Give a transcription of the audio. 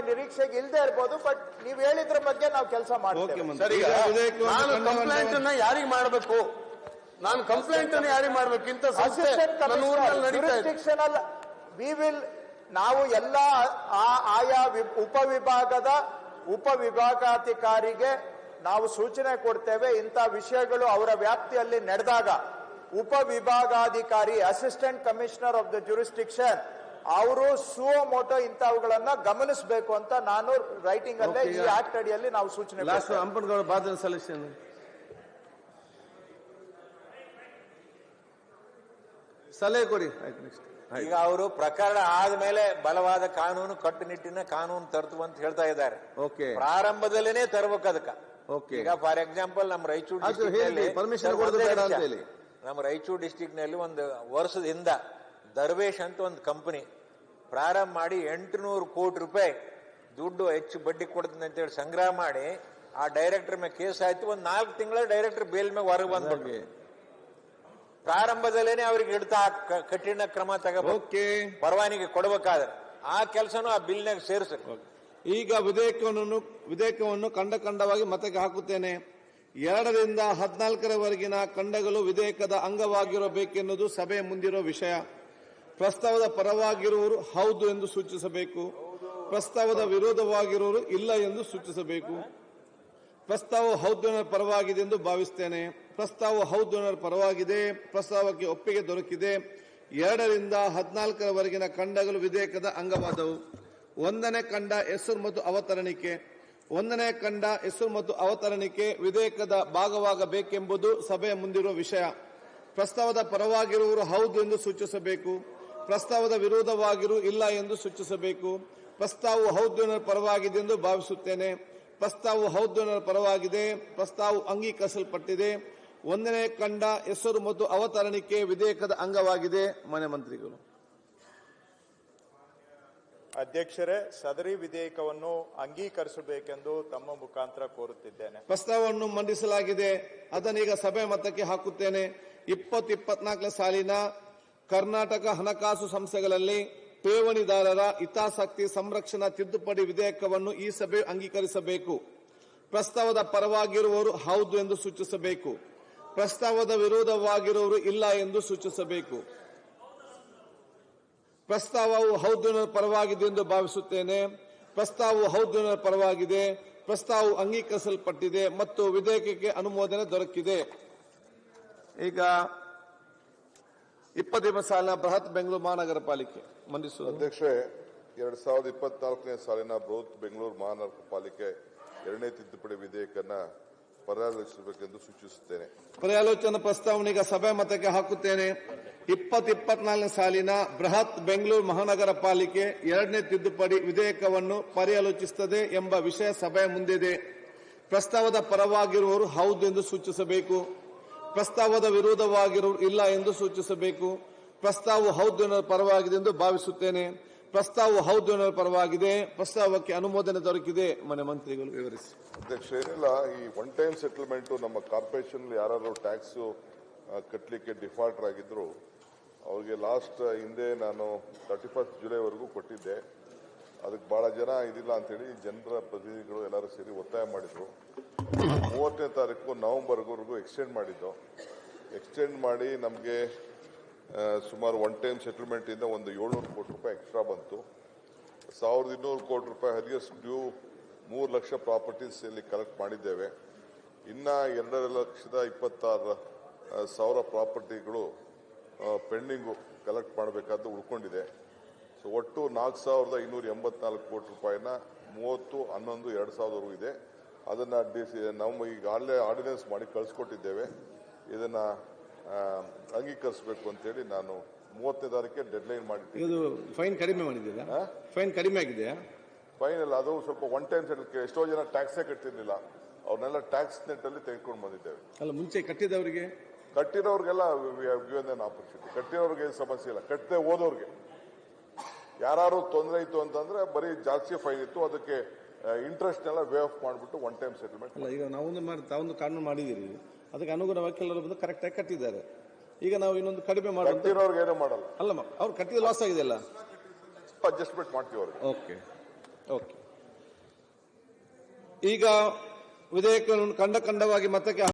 ನಿರೀಕ್ಷೆಗೆ ಇಲ್ಲದೆ ಇರ್ಬೋದು. ಬಟ್ ನೀವ್ ಹೇಳಿದ್ರ ಬಗ್ಗೆ ನಾವು ಕೆಲಸ ಮಾಡ್ತೇವೆ. ನಾನು ಕಂಪ್ಲೇಂಟ್ ಅನ್ನ ಯಾರಿಗೆ ಮಾಡಬೇಕು? ನಾನು ಕಂಪ್ಲೇಂಟ್ ಅನ್ನು ಯಾರಿಗೆ ಮಾಡಬೇಕು? ಇಂತ ಜುರಿಸ್ಡಿಕ್ಷನಲ್ ವಿ ವಿಲ್ ನಾವು ಎಲ್ಲ ಆಯಾ ಉಪವಿಭಾಗಾಧಿಕಾರಿಗೆ ನಾವು ಸೂಚನೆ ಕೊಡ್ತೇವೆ. ಇಂಥ ವಿಷಯಗಳು ಅವರ ವ್ಯಾಪ್ತಿಯಲ್ಲಿ ನಡೆದಾಗ ಉಪವಿಭಾಗಾಧಿಕಾರಿ assistant commissioner of the jurisdiction ಅವರು ಸುವೋಮೋಟೋ ಇಂಥವುಗಳನ್ನ ಗಮನಿಸಬೇಕು ಅಂತ ನಾನು ರೈಟಿಂಗ್ ಅಲ್ಲೇ ಈ ಆಕ್ಟ್ ಅಡಿಯಲ್ಲಿ ನಾವು ಸೂಚನೆ ಸಲಹೆ ಕೊಡಿ. ಈಗ ಅವರು ಪ್ರಕರಣ ಆದ್ಮೇಲೆ ಬಲವಾದ ಕಾನೂನು ಕಟ್ಟುನಿಟ್ಟಿನ ಕಾನೂನು ತರ್ತು ಅಂತ ಹೇಳ್ತಾ ಇದ್ದಾರೆ. ಪ್ರಾರಂಭದಲ್ಲೇನೆ ತರಬೇಕು ಅದಕ್ಕೆ. ಈಗ ಫಾರ್ ಎಕ್ಸಾಂಪಲ್ ನಮ್ಮ ರಾಯಚೂರು ಡಿಸ್ಟಿಕ್ ನಲ್ಲಿ ಒಂದು ವರ್ಷದಿಂದ ದರ್ವೇಶ್ ಅಂತ ಒಂದು ಕಂಪನಿ ಪ್ರಾರಂಭ ಮಾಡಿ 800 ಕೋಟಿ ರೂಪಾಯಿ ದುಡ್ಡು ಹೆಚ್ಚು ಬಡ್ಡಿ ಕೊಡ್ತೀನಿ ಅಂತೇಳಿ ಸಂಗ್ರಹ ಮಾಡಿ ಆ ಡೈರೆಕ್ಟರ್ ಮೇಲೆ ಕೇಸ್ ಆಯ್ತು. ಒಂದು 4 ತಿಂಗಳ ಡೈರೆಕ್ಟರ್ ಬೇಲ್ ಮೇಲೆ ಹೊರಗೆ ಬಂದ್ಬಿಟ್ಟು ಪ್ರಾರಂಭದಲ್ಲೇನೆ ಅವ್ರಿಗೆ ಹಿಡಿತ ಕಠಿಣ ಕ್ರಮ ತಗೋಬೇಕು, ಪರವಾನಗಿ ಕೊಡಬೇಕಾದ್ರೆ ಆ ಕೆಲಸನೂ ಆ ಬಿಲ್ನಾಗ ಸೇರಿಸಬೇಕು. ಈಗ ವಿಧೇಯಕವನ್ನು ಖಂಡವಾಗಿ ಮತಕ್ಕೆ ಹಾಕುತ್ತೇನೆ. 2 ರಿಂದ 14ರವರೆಗಿನ ಖಂಡಗಳು ವಿಧೇಯಕದ ಅಂಗವಾಗಿರಬೇಕೆನ್ನುವುದು ಸಭೆಯ ಮುಂದಿರುವ ವಿಷಯ. ಪ್ರಸ್ತಾವದ ಪರವಾಗಿರುವವರು ಹೌದು ಎಂದು ಸೂಚಿಸಬೇಕು. ಪ್ರಸ್ತಾವದ ವಿರೋಧವಾಗಿರುವವರು ಇಲ್ಲ ಎಂದು ಸೂಚಿಸಬೇಕು. ಪ್ರಸ್ತಾವವು ಹೌದು ಪರವಾಗಿದೆ ಎಂದು ಭಾವಿಸುತ್ತೇನೆ. ಪ್ರಸ್ತಾವವು ಹೌದು ಪರವಾಗಿದೆ. ಪ್ರಸ್ತಾವಕ್ಕೆ ಒಪ್ಪಿಗೆ ದೊರಕಿದೆ. 2 ರಿಂದ 14ರವರೆಗಿನ ಖಂಡಗಳು ವಿಧೇಯಕದ ಅಂಗವಾದವು. 1ನೇ ಖಂಡ ಹೆಸರು ಮತ್ತು ಅವತರಣಿಕೆ. 1ನೇ ಖಂಡ ಹೆಸರು ಮತ್ತು ಅವತರಣಿಕೆ ವಿಧೇಯಕದ ಭಾಗವಾಗಬೇಕೆಂಬುದು ಸಭೆಯ ಮುಂದಿರುವ ವಿಷಯ. ಪ್ರಸ್ತಾವದ ಪರವಾಗಿರುವವರು ಹೌದು ಎಂದು ಸೂಚಿಸಬೇಕು. ಪ್ರಸ್ತಾವದ ವಿರೋಧವಾಗಿರು ಇಲ್ಲ ಎಂದು ಸೂಚಿಸಬೇಕು. ಪ್ರಸ್ತಾವವು ಹೌದು ಪರವಾಗಿದೆ ಎಂದು ಭಾವಿಸುತ್ತೇನೆ. ಪ್ರಸ್ತಾವವು ಹೌದು ಪರವಾಗಿದೆ. ಪ್ರಸ್ತಾವವು ಅಂಗೀಕರಿಸಲ್ಪಟ್ಟಿದೆ. 1ನೇ ಖಂಡ ಹೆಸರು ಮತ್ತು ಅವತರಣಿಕೆ ವಿಧೇಯಕದ ಅಂಗವಾಗಿದೆ. ಮಾನ್ಯ ಮಂತ್ರಿಗಳು. ಅಧ್ಯಕ್ಷರೇ, ಸದರಿ ವಿಧೇಯಕವನ್ನು ಅಂಗೀಕರಿಸಬೇಕೆಂದು ತಮ್ಮ ಮುಖಾಂತರ ಕೋರುತ್ತಿದ್ದೇನೆ. ಪ್ರಸ್ತಾವವನ್ನು ಮಂಡಿಸಲಾಗಿದೆ. ಅದನ್ನೀಗ ಸಭೆ ಮತಕ್ಕೆ ಹಾಕುತ್ತೇನೆ. 2024 ಸಾಲಿನ ಕರ್ನಾಟಕ ಹಣಕಾಸು ಸಂಸ್ಥೆಗಳಲ್ಲಿ ಠೇವಣಿದಾರರ ಹಿತಾಸಕ್ತಿ ಸಂರಕ್ಷಣಾ ತಿದ್ದುಪಡಿ ವಿಧೇಯಕವನ್ನು ಈ ಸಭೆ ಅಂಗೀಕರಿಸಬೇಕು. ಪ್ರಸ್ತಾವದ ಪರವಾಗಿರುವವರು ಹೌದು ಎಂದು ಸೂಚಿಸಬೇಕು. ಪ್ರಸ್ತಾವದ ವಿರೋಧವಾಗಿರುವವರು ಇಲ್ಲ ಎಂದು ಸೂಚಿಸಬೇಕು. ಪ್ರಸ್ತಾವವು ಹೌದು ಪರವಾಗಿದೆ ಎಂದು ಭಾವಿಸುತ್ತೇನೆ. ಪ್ರಸ್ತಾವವು ಹೌದು ಪರವಾಗಿದೆ. ಪ್ರಸ್ತಾವವು ಅಂಗೀಕರಿಸಲ್ಪಟ್ಟಿದೆ ಮತ್ತು ವಿಧೇಯಕಕ್ಕೆ ಅನುಮೋದನೆ ದೊರಕಿದೆ. ಈಗ 20ನೇ ಸಾಲಿನ ಬೃಹತ್ ಬೆಂಗಳೂರು ಮಹಾನಗರ ಪಾಲಿಕೆ ಮಂಡಿಸುವುದು. ಅಧ್ಯಕ್ಷರೇ, 2024ನೇ ಸಾಲಿನ ಬೃಹತ್ ಬೆಂಗಳೂರು ಮಹಾನಗರ ಪಾಲಿಕೆ 2ನೇ ತಿದ್ದುಪಡಿ ವಿಧೇಯಕನ ಪರ್ಯಾಲೋಚಿಸಬೇಕೆಂದು ಸೂಚಿಸುತ್ತೇನೆ. ಪರ್ಯಾಲೋಚನಾ ಪ್ರಸ್ತಾವನೆಗ ಸಭೆ ಮತಕ್ಕೆ ಹಾಕುತ್ತೇನೆ. 2024ನೇ ಸಾಲಿನ ಬೃಹತ್ ಬೆಂಗಳೂರು ಮಹಾನಗರ ಪಾಲಿಕೆ 2ನೇ ತಿದ್ದುಪಡಿ ವಿಧೇಯಕವನ್ನು ಪರ್ಯಾಲೋಚಿಸುತ್ತದೆ ಎಂಬ ವಿಷಯ ಸಭೆಯ ಮುಂದಿದೆ. ಪ್ರಸ್ತಾವದ ಪರವಾಗಿರುವವರು ಹೌದು ಎಂದು ಸೂಚಿಸಬೇಕು. ಪ್ರಸ್ತಾವದ ವಿರೋಧವಾಗಿರುವವರು ಇಲ್ಲ ಎಂದು ಸೂಚಿಸಬೇಕು. ಪ್ರಸ್ತಾವವು ಹೌದು ಪರವಾಗಿದೆ ಎಂದು ಭಾವಿಸುತ್ತೇನೆ. ಪ್ರಸ್ತಾವವು ಹೌದು ಪರವಾಗಿದೆ. ಪ್ರಸ್ತಾವಕ್ಕೆ ಅನುಮೋದನೆ ದೊರಕಿದೆ. ಮಾನ್ಯ ಮಂತ್ರಿಗಳು ವಿವರಿಸಿ. ಅಧ್ಯಕ್ಷ, ಏನಿಲ್ಲ, ಈ ಒನ್ ಟೈಮ್ ಸೆಟಲ್ಮೆಂಟ್ ನಮ್ಮ ಕಾರ್ಪೊರೇಷನ್ ಯಾರು ಟ್ಯಾಕ್ಸ್ ಕಟ್ಟಲಿಕ್ಕೆ ಡಿಫಾಲ್ಟರ್ ಆಗಿದ್ರು ಅವ್ರಿಗೆ ಲಾಸ್ಟ್ ಹಿಂದೆ ನಾನು 31 ಜುಲೈವರೆಗೂ ಕೊಟ್ಟಿದ್ದೆ. ಅದಕ್ಕೆ ಬಹಳ ಜನ ಇದಿಲ್ಲ ಅಂತೇಳಿ ಜನರ ಪ್ರತಿನಿಧಿಗಳು ಎಲ್ಲರೂ ಸೇರಿ ಒತ್ತಾಯ ಮಾಡಿದ್ರು. 30ನೇ ತಾರೀಕು ನವೆಂಬರ್ವರೆಗೂ ಎಕ್ಸ್ಟೆಂಡ್ ಮಾಡಿದ್ದು. ಎಕ್ಸ್ಟೆಂಡ್ ಮಾಡಿ ನಮಗೆ ಸುಮಾರು ಒನ್ ಟೈಮ್ ಸೆಟಲ್ಮೆಂಟ್ ಇಂದ ಒಂದು 700 ಕೋಟಿ ರೂಪಾಯಿ ಎಕ್ಸ್ಟ್ರಾ ಬಂತು. 1200 ಕೋಟಿ ರೂಪಾಯಿ ಹರಿಯಸ್ಟ್ ಡ್ಯೂ 3 ಲಕ್ಷ ಪ್ರಾಪರ್ಟೀಸ್ ಇಲ್ಲಿ ಕಲೆಕ್ಟ್ ಮಾಡಿದ್ದೇವೆ. ಇನ್ನ 2,26,000 ಪ್ರಾಪರ್ಟಿಗಳು ಪೆಂಡಿಂಗು ಕಲೆಕ್ಟ್ ಮಾಡಬೇಕಾದ್ದು ಉಳ್ಕೊಂಡಿದೆ. ಸೊ ಒಟ್ಟು 4,584 ಕೋಟಿ ರೂಪಾಯಿನ 30/11/2000 ಇದೆ. ಅದನ್ನ ನಾವು ಈಗಾಗಲೇ ಆರ್ಡಿನೆನ್ಸ್ ಮಾಡಿ ಕಳಿಸ್ಕೊಟ್ಟಿದ್ದೇವೆ. ಇದನ್ನ ಅಂಗೀಕರಿಸಬೇಕು ಅಂತೇಳಿ ನಾನು 30ನೇ ತಾರೀಕಿಗೆ ಡೆಡ್ಲೈನ್ ಮಾಡಿದ್ದೀನಿ. ಇದು ಫೈನ್ ಕಡಿಮೆ ಮಾಡಿದ್ದೀರಾ? ಫೈನ್ ಕಡಿಮೆ ಆಗಿದೆಯಾ? ಫೈನ್ ಅಲ್ಲ, ಅದು ಸ್ವಲ್ಪ ಒನ್ ಟೈಮ್ ಸೆಟಲ್. ಎಷ್ಟೋ ಜನ ಟ್ಯಾಕ್ಸೇ ಕಟ್ಟಿರ್ಲಿಲ್ಲ, ಅವ್ರನ್ನೆಲ್ಲ ಟ್ಯಾಕ್ಸ್ ನೆಟ್ ಅಲ್ಲಿ ತೆಗೆದುಕೊಂಡು ಬಂದಿದ್ದೇವೆ. ಅಲ್ಲ, ಮುಂಚೆ ಕಟ್ಟಿದವರಿಗೆಲ್ಲ ಗಿವನ್ ಆಪರ್ಚುನಿಟಿ. ಕಟ್ಟಿರೋರಿಗೆ ಸಮಸ್ಯೆ ಇಲ್ಲ, ಕಟ್ಟದೆ ಹೋದವ್ರಿಗೆ ಯಾರು ತೊಂದರೆ ಇತ್ತು ಅಂತಂದ್ರೆ ಬರೀ ಜಾಸ್ತಿ ಫೈನ್ ಇತ್ತು, ಅದಕ್ಕೆ ಇಂಟ್ರೆಸ್ಟ್ ನೆಲ್ಲ ವೇ ಆಫ್ ಮಾಡಿಬಿಟ್ಟು ಒನ್ ಟೈಮ್ ಸೆಟಲ್ಮೆಂಟ್. ಅಲ್ಲ, ಈಗ ತಾವೊಂದು ಕಾನೂನು ಮಾಡಿದಿರಿ, ಅದಕ್ಕೆ ಅನುಗುಣವಾಗಿ ಕೆಲವರು ಬಂದು ಕರೆಕ್ಟ್ ಆಗಿ ಕಟ್ಟಿದ್ದಾರೆ. ಈಗ ನಾವು ಇನ್ನೊಂದು ಕಡಿಮೆ ಕಟ್ಟಿರೋರ್ಗೆ ಏನೂ ಮಾಡಲ್ಲ. ಅಲ್ಲ, ಅವ್ರು ಕಟ್ಟಿದ ಲಾಸ್ ಆಗಿದೆಯಲ್ಲ, ಅಡ್ಜಸ್ಟ್ಮೆಂಟ್ ಮಾಡ್ತೀವಿ ಅವ್ರಿಗೆ. ಓಕೆ ಓಕೆ ಈಗ ವಿಧೇಯಕವನ್ನು ಖಂಡವಾಗಿ ಮತಕ್ಕೆ